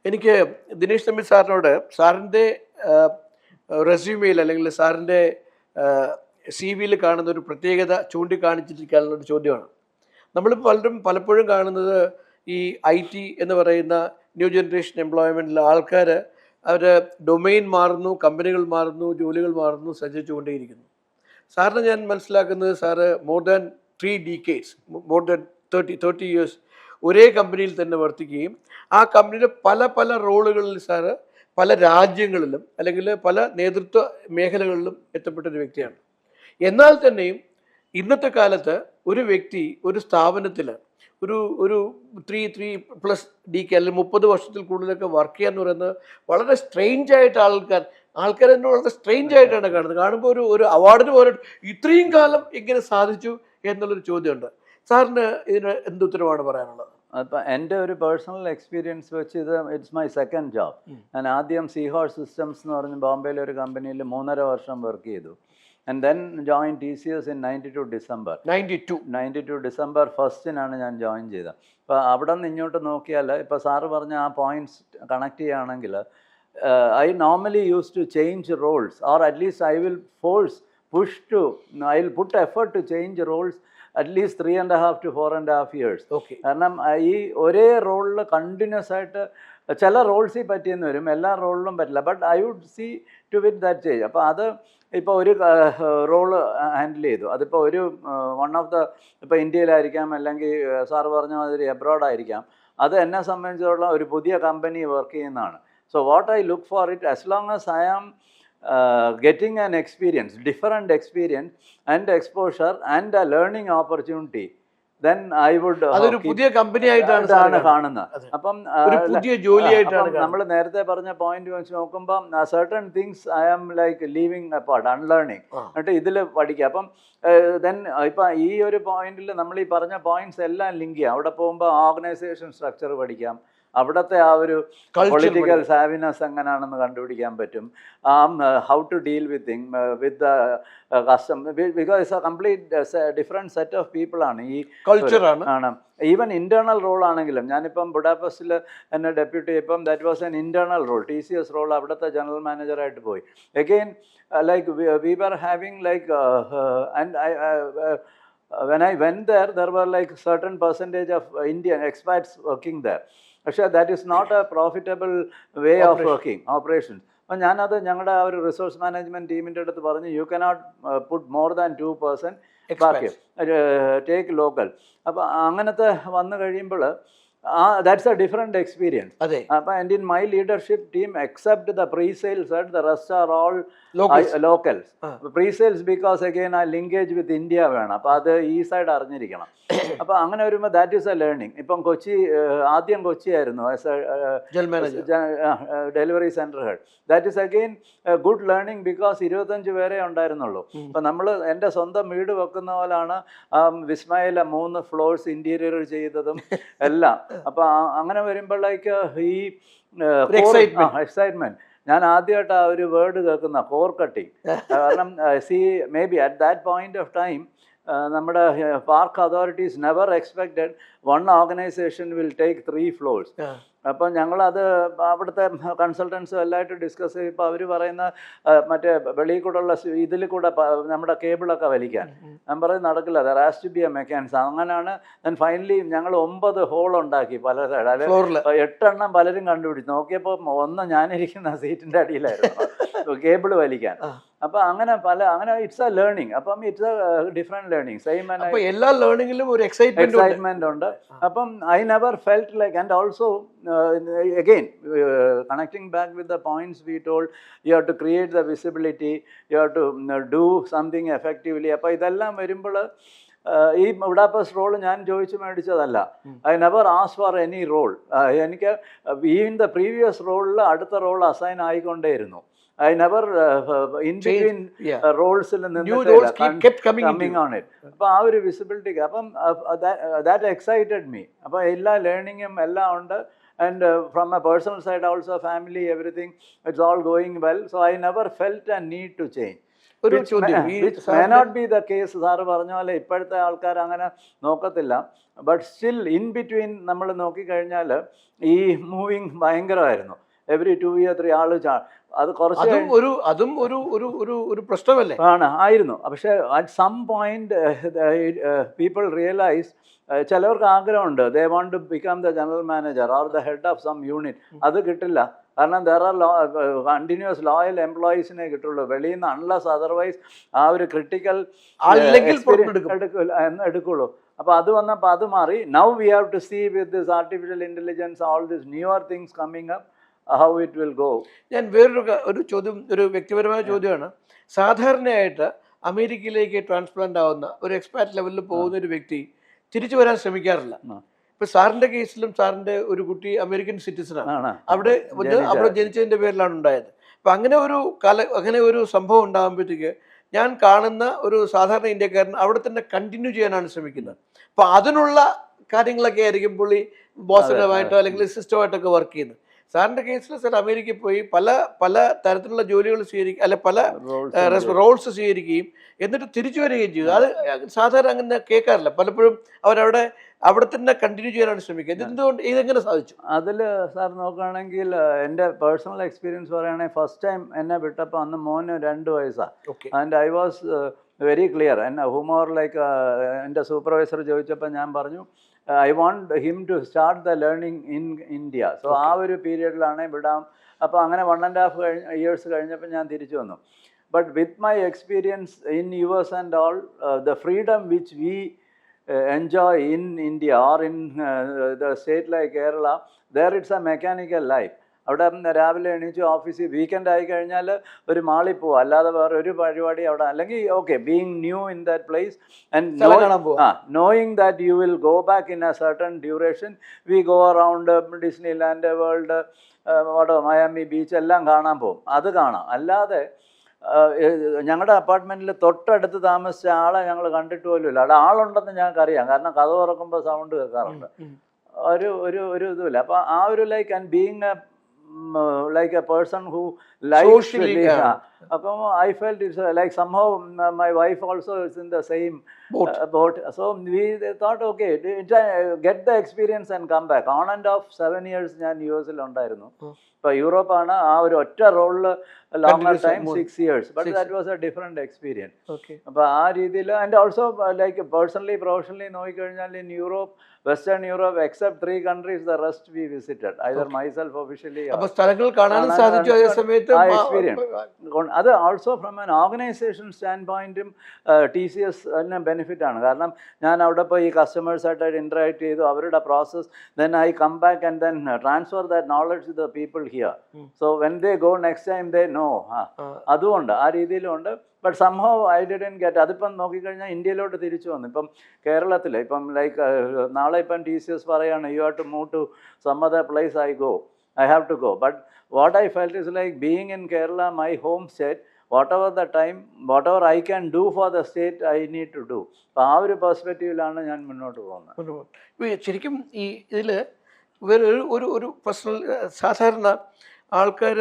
എനിക്ക് ദിനേശ് തമ്പി സാറിനോട് സാറിൻ്റെ റെസ്യൂമെയിൽ അല്ലെങ്കിൽ സാറിൻ്റെ സി വിയിൽ കാണുന്ന ഒരു പ്രത്യേകത ചൂണ്ടിക്കാണിച്ചിരിക്കാനുള്ള ഒരു ചോദ്യമാണ്. നമ്മൾ പലപ്പോഴും കാണുന്നത് ഈ IT എന്ന് പറയുന്ന ന്യൂ ജനറേഷൻ എംപ്ലോയ്മെൻറ്റിൽ ആൾക്കാർ അവർ ഡൊമെയിൻ മാറുന്നു, കമ്പനികൾ മാറുന്നു, ജോലികൾ മാറുന്നു, സഞ്ചരിച്ചുകൊണ്ടേയിരിക്കുന്നു. സാറിന് ഞാൻ മനസ്സിലാക്കുന്നത് sir more than 3 decades, more than 30 years ഒരേ കമ്പനിയിൽ തന്നെ വർത്തിക്കുകയും ആ കമ്പനിയുടെ പല റോളുകളിൽ സാറ് പല രാജ്യങ്ങളിലും അല്ലെങ്കിൽ പല നേതൃത്വ മേഖലകളിലും എത്തപ്പെട്ടൊരു വ്യക്തിയാണ്. എന്നാൽ തന്നെയും ഇന്നത്തെ കാലത്ത് ഒരു വ്യക്തി ഒരു സ്ഥാപനത്തിൽ ഒരു ഒരു 3+ DK അല്ലെങ്കിൽ 30 വർഷത്തിൽ കൂടുതലൊക്കെ വർക്ക് ചെയ്യാന്ന് പറയുന്നത് വളരെ സ്ട്രെയിഞ്ച് ആയിട്ട് ആൾക്കാർ തന്നെ വളരെ സ്ട്രെയിഞ്ച് ആയിട്ടാണ് കാണുമ്പോൾ ഒരു അവാർഡിന് പോലെ ഇത്രയും കാലം എങ്ങനെ സാധിച്ചു എന്നുള്ളൊരു ചോദ്യമുണ്ട്. സാറിന് ഇതിന് എന്ത് ഉത്തരവാണ് പറയാനുള്ളത്? അപ്പം എൻ്റെ ഒരു പേഴ്സണൽ എക്സ്പീരിയൻസ് വെച്ച് ഇറ്റ്സ് മൈ സെക്കൻഡ് ജോബ്. ഞാൻ ആദ്യം സീഹോഴ്സ് സിസ്റ്റംസ് എന്ന് പറഞ്ഞ് ബോംബെയിലെ ഒരു കമ്പനിയിൽ 3.5 വർഷം വർക്ക് ചെയ്തു. And then join TCS in 92 December. 92 December 1 ഞാൻ ജോയിൻ ചെയ്തത്. അപ്പോൾ അവിടെ നിന്ന് ഇങ്ങോട്ട് നോക്കിയാൽ ഇപ്പോൾ സാറ് പറഞ്ഞ ആ പോയിന്റ്സ് കണക്ട് ചെയ്യുകയാണെങ്കിൽ I normally used to change roles, or at least I will put effort to change roles at least 3.5 to 4.5 years. കാരണം ഈ ഒരേ റോളിൽ കണ്ടിന്യൂസ് ആയിട്ട് ചില റോൾസിൽ പറ്റിയെന്ന് വരും, എല്ലാ റോളിലും പറ്റില്ല. But I would see to with that change. അപ്പോൾ അത് ഇപ്പോൾ ഒരു റോള് ഹാൻഡിൽ ചെയ്തു, അതിപ്പോൾ ഒരു ഇപ്പോൾ ഇന്ത്യയിലായിരിക്കാം, അല്ലെങ്കിൽ സാറ് പറഞ്ഞ മാതിരി എബ്രോഡായിരിക്കാം. അത് എന്നെ സംബന്ധിച്ചിടത്തോളം ഒരു പുതിയ കമ്പനി വർക്ക് ചെയ്യുന്നതാണ്. So what I look for it, as long as I am getting an experience, different experience and exposure and a learning opportunity, then I would അതൊരു പുതിയ കമ്പനി ആയിട്ടാണ് കാണുന്നത്. അപ്പം പുതിയ ജോലിയായിട്ടാണ് നമ്മൾ നേരത്തെ പറഞ്ഞ പോയിന്റ് വെച്ച് നോക്കുമ്പോൾ certain things I am like leaving apart, unlearning, എന്നിട്ട് ഇതിൽ പഠിക്കുക. അപ്പം ദെൻ ഇപ്പം ഈ ഒരു പോയിന്റിൽ നമ്മൾ ഈ പറഞ്ഞ പോയിന്റ്സ് എല്ലാം ലിങ്ക് ചെയ്യാം. അവിടെ പോകുമ്പോൾ ഓർഗനൈസേഷൻ സ്ട്രക്ചർ പഠിക്കാം, അവിടുത്തെ ആ ഒരു പൊളിറ്റിക്കൽ സാവിനെസ് എങ്ങനെയാണെന്ന് കണ്ടുപിടിക്കാൻ പറ്റും. How to deal with because complete different set of people ആണ് ഈ കൾച്ചറാണ്. ഈവൻ ഇന്റേണൽ റോൾ ആണെങ്കിലും ഞാനിപ്പം ബുഡാപെസ്റ്റിൽ എന്നെ ഡെപ്യൂട്ടി ഇപ്പം that was an internal role, TCS role, അവിടുത്തെ ജനറൽ മാനേജറായിട്ട് പോയി. Again like we were having like and when I went there were like certain percentage of Indian expats working there. പക്ഷേ that is not a profitable way of working operations. അപ്പം ഞാനത് ഞങ്ങളുടെ ആ ഒരു resource management ടീമിൻ്റെ അടുത്ത് പറഞ്ഞു, you cannot puttu more than 2% ബാക്കി ടേക്ക് ലോക്കൽ. അപ്പോൾ അങ്ങനത്തെ വന്നു കഴിയുമ്പോൾ that's a different experience. And in my leadership team, except the pre-sales, the rest are all locals. Pre-sales because again I linkage with India വേണം, അപ്പോൾ അത് ഈ സൈഡ് അറിഞ്ഞിരിക്കണം. അപ്പോൾ അങ്ങനെ വരുമ്പോൾ ദാറ്റ് ഈസ് എ ലേണിംഗ്. ഇപ്പം ആദ്യം കൊച്ചി ആയിരുന്നു delivery centre head. That is again good learning because 25 പേരെ ഉണ്ടായിരുന്നുള്ളൂ. അപ്പം നമ്മൾ എൻ്റെ സ്വന്തം വീട് വെക്കുന്ന പോലാണ് വിസ്മയിലെ 3 ഫ്ലോർസ് ഇൻറ്റീരിയർ ചെയ്തതും എല്ലാം. അപ്പോൾ അങ്ങനെ വരുമ്പോഴേക്ക് ഈ എക്സൈറ്റ്മെൻറ്റ്, ഞാൻ ആദ്യമായിട്ട് ആ ഒരു വേർഡ് കേൾക്കുന്ന കോർ കട്ടിങ്. കാരണം may be at that point of time നമ്മുടെ park authorities never expected one organisation will take 3 floors. അപ്പം ഞങ്ങളത് അവിടുത്തെ കൺസൾട്ടൻസും എല്ലായിട്ട് ഡിസ്കസ് ചെയ്യുമ്പോൾ അവർ പറയുന്ന മറ്റേ വെളിയിൽ കൂടെയുള്ള ഇതിൽ കൂടെ നമ്മുടെ കേബിളൊക്കെ വലിക്കാൻ ഞാൻ പറയും നടക്കില്ല, there has to be a mechanism. അങ്ങനെയാണ് ഞാൻ ഫൈനലി ഞങ്ങൾ 9 ഹോൾ ഉണ്ടാക്കി പല സൈഡ്. അതിൽ 8 എണ്ണം പലരും കണ്ടുപിടിച്ചു. നോക്കിയപ്പോൾ 1 ഞാനിരിക്കുന്ന സീറ്റിൻ്റെ അടിയിലായിരുന്നു കേബിൾ വലിക്കാൻ. അപ്പം അങ്ങനെ ഇറ്റ്സ് എ ലേണിംഗ്. അപ്പം it's A different learning. Same എല്ലാ ലേണിംഗിലും ഒരു എക്സൈറ്റ്മെന്റ് ഉണ്ട്. അപ്പം I never felt like, and also again connecting back with the points we told, you have to create the visibility, you have to do something effectively. അപ്പോൾ ഇതെല്ലാം വരുമ്പോൾ ഈ Budapest role ഞാൻ ചോദിച്ചു മേടിച്ചതല്ല. I never ask for any role. എനിക്ക് in the previous റോളിൽ അടുത്ത റോൾ അസൈൻ ആയിക്കൊണ്ടേയിരുന്നു. I never in between roles coming on it. അപ്പോൾ ആ ഒരു വിസിബിലിറ്റിക്ക് അപ്പം that excited me. അപ്പോൾ എല്ലാ ലേണിങ്ങും എല്ലാം ഉണ്ട്. And from a personal side also, family, everything, it's all going well. So I never felt a need to change. ഒരു ചോദ്യം ഈ മേ സാറിന്റെ നോട്ട് ബി ദ കേസ്. സാറ് പറഞ്ഞ പോലെ ഇപ്പോഴത്തെ ആൾക്കാർ അങ്ങനെ നോക്കത്തില്ല. ബട്ട് സ്റ്റിൽ ഇൻ ബിറ്റ്വീൻ നമ്മൾ നോക്കിക്കഴിഞ്ഞാൽ ഈ മൂവിങ് ഭയങ്കരമായിരുന്നു. എവറി 2 year 3 ആള് അത് കുറച്ച് അതും ഒരു പ്രശ്നമല്ലേ? ആയിരുന്നു. പക്ഷേ at some point people realise, ചിലവർക്ക് ആഗ്രഹമുണ്ട്, they want to become the general manager or the head of some unit. അത് കിട്ടില്ല. കാരണം ദർ ആർ കണ്ടിന്യൂസ് ലോയൽ എംപ്ലോയീസിനെ കിട്ടുള്ളൂ വെളിയിൽ നിന്ന്. അൺലെസ് അതർവൈസ് ആ ഒരു ക്രിട്ടിക്കൽ എടുക്കുള്ളൂ. അപ്പോൾ അത് വന്നപ്പോൾ അത് മാറി. Now we have to see with this artificial intelligence all this newer things coming up, how it will go. ഞാൻ വേറൊരു ചോദ്യം, ഒരു വ്യക്തിപരമായ ചോദ്യമാണ്. സാധാരണയായിട്ട് അമേരിക്കയിലേക്ക് ട്രാൻസ്പ്ലാന്റ് ആവുന്ന ഒരു എക്സ്പാറ്റ് ലെവലിൽ പോകുന്ന ഒരു വ്യക്തി തിരിച്ചു വരാൻ ശ്രമിക്കാറില്ല. ഇപ്പൊ സാറിന്റെ കേസിലും സാറിന്റെ ഒരു കുട്ടി അമേരിക്കൻ സിറ്റിസണാണ്. അവിടെ ജനിച്ചതിന്റെ പേരിലാണ് ഉണ്ടായത്. അപ്പൊ അങ്ങനെ ഒരു സംഭവം ഉണ്ടാകുമ്പോഴത്തേക്ക് ഞാൻ കാണുന്ന ഒരു സാധാരണ ഇന്ത്യക്കാരൻ അവിടെ തന്നെ കണ്ടിന്യൂ ചെയ്യാനാണ് ശ്രമിക്കുന്നത്. അപ്പൊ അതിനുള്ള കാര്യങ്ങളൊക്കെ ആയിരിക്കും പുള്ളി ബോസുമായിട്ടോ അല്ലെങ്കിൽ സിസ്റ്റമായിട്ടൊക്കെ വർക്ക് ചെയ്യുന്നത്. സാറിന്റെ കേസിൽ സാർ അമേരിക്കയിൽ പോയി പല തരത്തിലുള്ള ജോലികൾ സ്വീകരിക്കും, അല്ലെ പല റോൾസ് സ്വീകരിക്കുകയും എന്നിട്ട് തിരിച്ചു വരികയും ചെയ്തു. അത് സാധാരണ അങ്ങനെ കേൾക്കാറില്ല. പലപ്പോഴും അവിടെ തന്നെ കണ്ടിന്യൂ ചെയ്യാനാണ് ശ്രമിക്കുക. ഇതെങ്ങനെ സാധിച്ചു? അതിൽ സാർ നോക്കുകയാണെങ്കിൽ എൻ്റെ പേഴ്സണൽ എക്സ്പീരിയൻസ് പറയുകയാണെങ്കിൽ, ഫസ്റ്റ് ടൈം എന്നെ വിട്ടപ്പോൾ അന്ന് മോന് 2 വയസ്സാണ്. And I was very clear. എന്നെ ഹുമോർ ലൈക്ക് എൻ്റെ സൂപ്പർവൈസർ ചോദിച്ചപ്പോൾ ഞാൻ പറഞ്ഞു, I want him to start the learning in India. So ആ ഒരു പീരിയഡിലാണ് വിടാം. അപ്പോൾ അങ്ങനെ 1.5 years കഴിഞ്ഞപ്പോൾ ഞാൻ തിരിച്ചു വന്നു. But with my experience in US and all, the freedom which we enjoy in India or in the state like Kerala, there it's a mechanical life. അവിടെ രാവിലെ എണീച്ച് ഓഫീസിൽ വീക്കെൻഡ് ആയി കഴിഞ്ഞാൽ ഒരു മാളിൽ പോവുക, അല്ലാതെ വേറെ ഒരു പരിപാടി അവിടെ. അല്ലെങ്കിൽ okay, being new in that place and knowing that you will go back in A certain duration, we go around Disney land, world, Miami beach എല്ലാം കാണാൻ പോകും. അത് കാണാം. അല്ലാതെ ഞങ്ങളുടെ അപ്പാർട്ട്മെൻറ്റിൽ തൊട്ടടുത്ത് താമസിച്ച ആളെ ഞങ്ങൾ കണ്ടിട്ട് പോലും ഇല്ല. അവിടെ ആളുണ്ടെന്ന് ഞങ്ങൾക്കറിയാം, കാരണം കഥ തുറക്കുമ്പോൾ സൗണ്ട് കേൾക്കാറുണ്ട്. ഒരു ഇതുമില്ല. അപ്പോൾ ആ ഒരു like and being A like a person who likes to live. I felt it's like somehow my wife also is in the same boat. So we thought, okay, get the experience and come back. On and off 7 years ഞാൻ US-ൽ ഉണ്ടായിരുന്നു. ഇപ്പോൾ യൂറോപ്പാണ് ആ ഒരു ഒറ്റ റോളിൽ longer time 6 years. But that was a different experience. അപ്പോൾ ആ രീതിയിൽ and also like personally professionally നോക്കിക്കഴിഞ്ഞാൽ in Europe, western Europe, except 3 countries, the rest we visited, either myself officially or സ്ഥലങ്ങൾ കാണാൻ സാധിച്ചു. അതേ സമയത്ത് ആ എക്സ്പീരിയൻസ് അത് also from an organisation stand പോയിന്റും TCS ബെനിഫിറ്റ് ആണ്. കാരണം ഞാൻ അവിടെ പോയി ഈ കസ്റ്റമേഴ്സായിട്ട് ഇൻറ്ററാക്ട് ചെയ്തു, അവരുടെ process, then I come back and then transfer that knowledge to the people here. So when they go next time they know. അതുകൊണ്ട് ആ രീതിയിലുണ്ട്. But somehow I didn't get. അതിപ്പം നോക്കിക്കഴിഞ്ഞാൽ ഇന്ത്യയിലോട്ട് തിരിച്ചു വന്നു. ഇപ്പം കേരളത്തിൽ ഇപ്പം ലൈക്ക് നാളെ ഇപ്പം TCS പറയുകയാണ്, you have to move to some other place, I have to go. But what I felt is like being in Kerala, my home state, whatever the time, whatever I can do for the state, I need to do. അപ്പോൾ ആ ഒരു പെർസ്പെക്റ്റീവിലാണ് ഞാൻ മുന്നോട്ട് പോകുന്നത്. ശരിക്കും ഈ ഇതിൽ വേറെ ഒരു പേഴ്സണൽ, സാധാരണ ആൾക്കാർ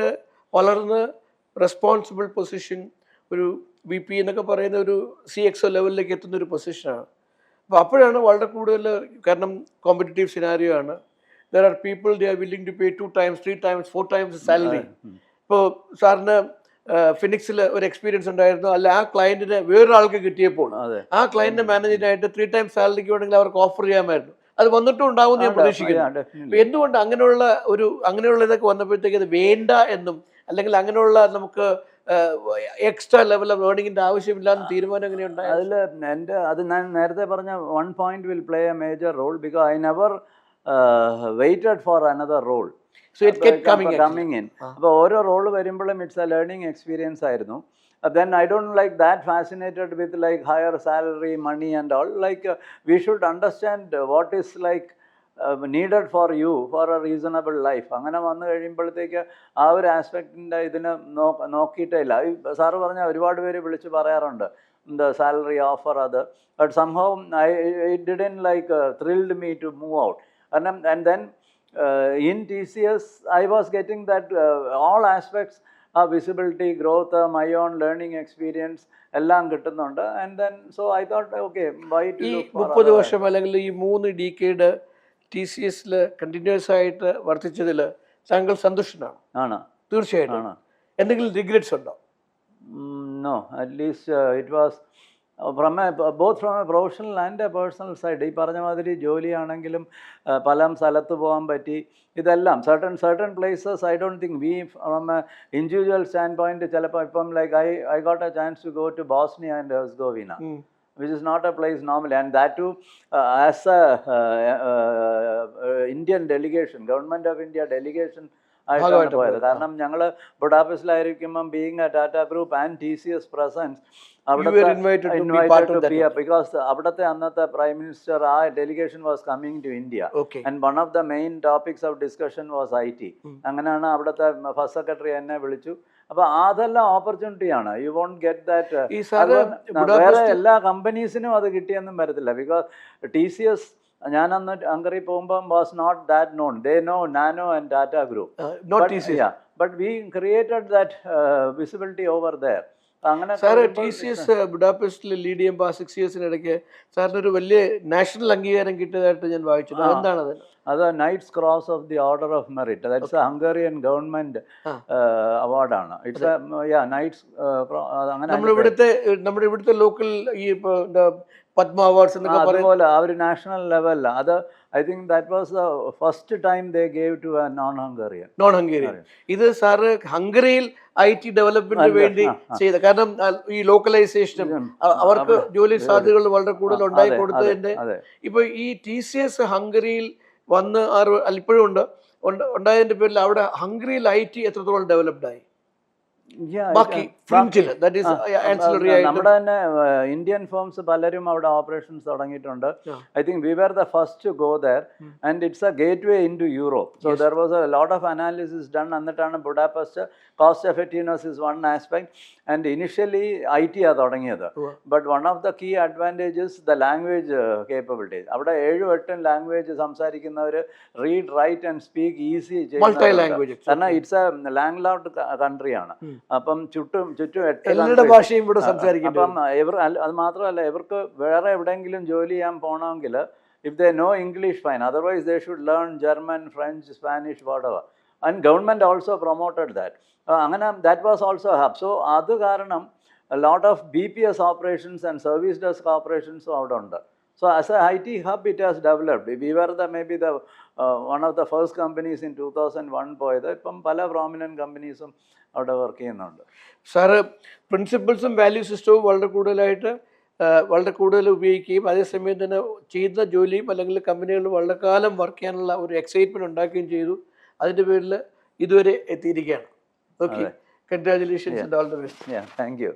വളർന്ന് റെസ്പോൺസിബിൾ പൊസിഷൻ, ഒരു VP എന്നൊക്കെ പറയുന്ന ഒരു CXO ലെവലിലേക്ക് എത്തുന്ന ഒരു പൊസിഷനാണ്. അപ്പോൾ അപ്പോഴാണ് വളരെ കൂടുതൽ, കാരണം കോമ്പറ്റീറ്റീവ് സിനാരിയോ ആണ്. There are people, they are willing to pay 2 times, 3 times, 4 times salary. ഇപ്പോൾ സാറിന് ഫിനിക്സിൽ ഒരു എക്സ്പീരിയൻസ് ഉണ്ടായിരുന്നു, അല്ല ആ ക്ലയൻറ്റിന് വേറൊരാൾക്ക് കിട്ടിയപ്പോൾ ആ ക്ലയൻറ്റിനെ മാനേജറായിട്ട് 3 times സാലറിക്ക് വേണമെങ്കിൽ അവർക്ക് ഓഫർ ചെയ്യാമായിരുന്നു. അത് വന്നിട്ടും ഉണ്ടാവും ഞാൻ പ്രതീക്ഷിക്കുന്നു. എന്തുകൊണ്ട് അങ്ങനെയുള്ള ഇതൊക്കെ വന്നപ്പോഴത്തേക്ക് അത് വേണ്ട എന്നും, അല്ലെങ്കിൽ അങ്ങനെയുള്ള നമുക്ക് എക്സ്ട്രാ ലെവൽ ഓഫ് ഏർണിങ്ങിൻ്റെ ആവശ്യമില്ലാന്ന് തീരുമാനം എങ്ങനെയുണ്ടായി? അത് ഞാൻ നേരത്തെ പറഞ്ഞ 1 point will play a major role because I never waited for another role. So it kept coming in. അപ്പോൾ ഓരോ റോള് വരുമ്പോഴും ഇറ്റ്സ് എ ലേണിംഗ് എക്സ്പീരിയൻസ് ആയിരുന്നു. Then I don't like that fascinated with like higher salary, money and all. Like we should understand what is like needed for you for a reasonable life. അങ്ങനെ വന്നു കഴിയുമ്പോഴത്തേക്ക് ആ ഒരു ആസ്പെക്റ്റിൻ്റെ ഇതിന് നോക്കിയിട്ടേ ഇല്ല. Sir പറഞ്ഞാൽ ഒരുപാട് പേര് വിളിച്ച് പറയാറുണ്ട് the salary offer other, but somehow it didn't like thrilled me to move out. And then in TCS I was getting that all aspects ആ visibility, growth, my own learning experience എല്ലാം കിട്ടുന്നുണ്ട്. And then so I thought okay why to ഈ look for 30 വർഷം അല്ലെങ്കിൽ ഈ 3 decade TCSൽ continuous ആയിട്ട് വർത്തിച്ചതിൽ താങ്കൾ സന്തുഷ്ടനാണ്? ആണ്. തീർച്ചയായിട്ടും. ആണ്. എന്തെങ്കിലും റിഗ്രറ്റ്സ് ഉണ്ടോ? No, at least it was both from a professional and a personal side. ഈ പറഞ്ഞ മാതിരി ജോലിയാണെങ്കിലും പല സ്ഥലത്ത് പോകാൻ പറ്റി. ഇതെല്ലാം certain places I don't think we from a individual standpoint ചിലപ്പോൾ ഇപ്പം like I got a chance to go to Bosnia and Herzegovina, which is not a place normally, and that too as a Indian delegation, Government of India delegation ആയിട്ടാണ് പോയത്. കാരണം ഞങ്ങൾ ബുഡാപെസ്റ്റിലായിരിക്കുമ്പം being a Tata group and TCS presence because അവിടുത്തെ അന്നത്തെ prime minister ആ delegation was coming to India and one of the main topics of discussion was IT. അങ്ങനെയാണ് അവിടുത്തെ ഫസ്റ്റ് സെക്രട്ടറി എന്നെ വിളിച്ചു. അപ്പൊ അതെല്ലാം ഓപ്പർച്യൂണിറ്റിയാണ്. You won't get that. വേറെ എല്ലാ കമ്പനീസിനും അത് കിട്ടിയെന്നും വരത്തില്ല. ബിക്കോസ് TCS ഞാൻ അന്ന് ഹംഗറി പോകുമ്പം was not that known. They know Nano and Tata group, but we created that visibility over there. അങ്ങനെ സാറ് TCS ബുഡാപെസ്റ്റിൽ ലീഡ് ചെയ്യുമ്പോൾ 6 ഇയേഴ്സിനിടയ്ക്ക് സാറിന് ഒരു വലിയ നാഷണൽ അംഗീകാരം കിട്ടിയതായിട്ട് ഞാൻ വായിച്ചു. എന്താണത്? അത് knights cross of the order of merit. That's a Hungarian government അവാർഡാണ്. It's knights. അങ്ങനെ നമ്മുടെ ഇവിടുത്തെ ലോക്കൽ ഈ പത്മ അവാർഡ്സ് എന്നൊക്കെ അതുപോലെ ആ ഒരു നാഷണൽ ലെവലിൽ അത് I think that was the first time they gave to a non Hungarian. ഇത് സാറ് ഹംഗറിയിൽ IT ഡെവലപ്മെന്റിന് വേണ്ടി ചെയ്ത, കാരണം ഈ ലോക്കലൈസേഷനും അവർക്ക് ജോലി സാധ്യതകൾ വളരെ കൂടുതൽ ഉണ്ടായി കൊടുത്തതിന്റെ. ഇപ്പൊ ഈ TCS ഹംഗറിയിൽ വന്ന് ഇപ്പോഴും ഉണ്ടായതിന്റെ പേരിൽ അവിടെ ഹംഗറിയിൽ IT എത്രത്തോളം ഡെവലപ്ഡ് ആയി? നമ്മുടെ തന്നെ ഇന്ത്യൻ ഫേംസ് പലരും അവിടെ ഓപ്പറേഷൻസ് തുടങ്ങിയിട്ടുണ്ട്. I think we were the first to go there and it's a gateway into Europe. So there was a lot of analysis done. എന്നിട്ടാണ് Budapest. Cost effectiveness is one aspect and initially IT ആ തുടങ്ങിയത്. But one of the key advantages the language capabilities. അവിടെ 7-8 language സംസാരിക്കുന്നവർ read, write and speak easy ചെയ്യുന്നത്. കാരണം it's a landlocked കൺട്രിയാണ്. അപ്പം ചുറ്റും 8 ഭാഷയും ഇവിടെ സംസാരിക്കും. അപ്പം അത് മാത്രമല്ല, ഇവർക്ക് വേറെ എവിടെയെങ്കിലും ജോലി ചെയ്യാൻ പോകണമെങ്കിൽ if they know English, fine. Otherwise they should learn German, French, Spanish, whatever. And government also promoted that. അങ്ങനെ that was also a hub. So അത് കാരണം a lot of BPS operations and service desk operations അവിടെ ഉണ്ട്. So as a IT hub it has developed. We were maybe the one of the first companies in 2001 പോയത്. ഇപ്പം പല prominent കമ്പനീസും അവിടെ work ചെയ്യുന്നുണ്ട്. Sir പ്രിൻസിപ്പിൾസും value സിസ്റ്റവും വളരെ കൂടുതൽ ഉപയോഗിക്കുകയും അതേസമയം തന്നെ ചെയ്യുന്ന ജോലിയും അല്ലെങ്കിൽ കമ്പനികളിൽ വളരെ കാലം വർക്ക് ചെയ്യാനുള്ള ഒരു എക്സൈറ്റ്മെൻറ്റ് ഉണ്ടാക്കുകയും ചെയ്തു. അതിൻ്റെ പേരിൽ ഇതുവരെ എത്തിയിരിക്കുകയാണ്. Okay, congratulations and all the best. Thank you.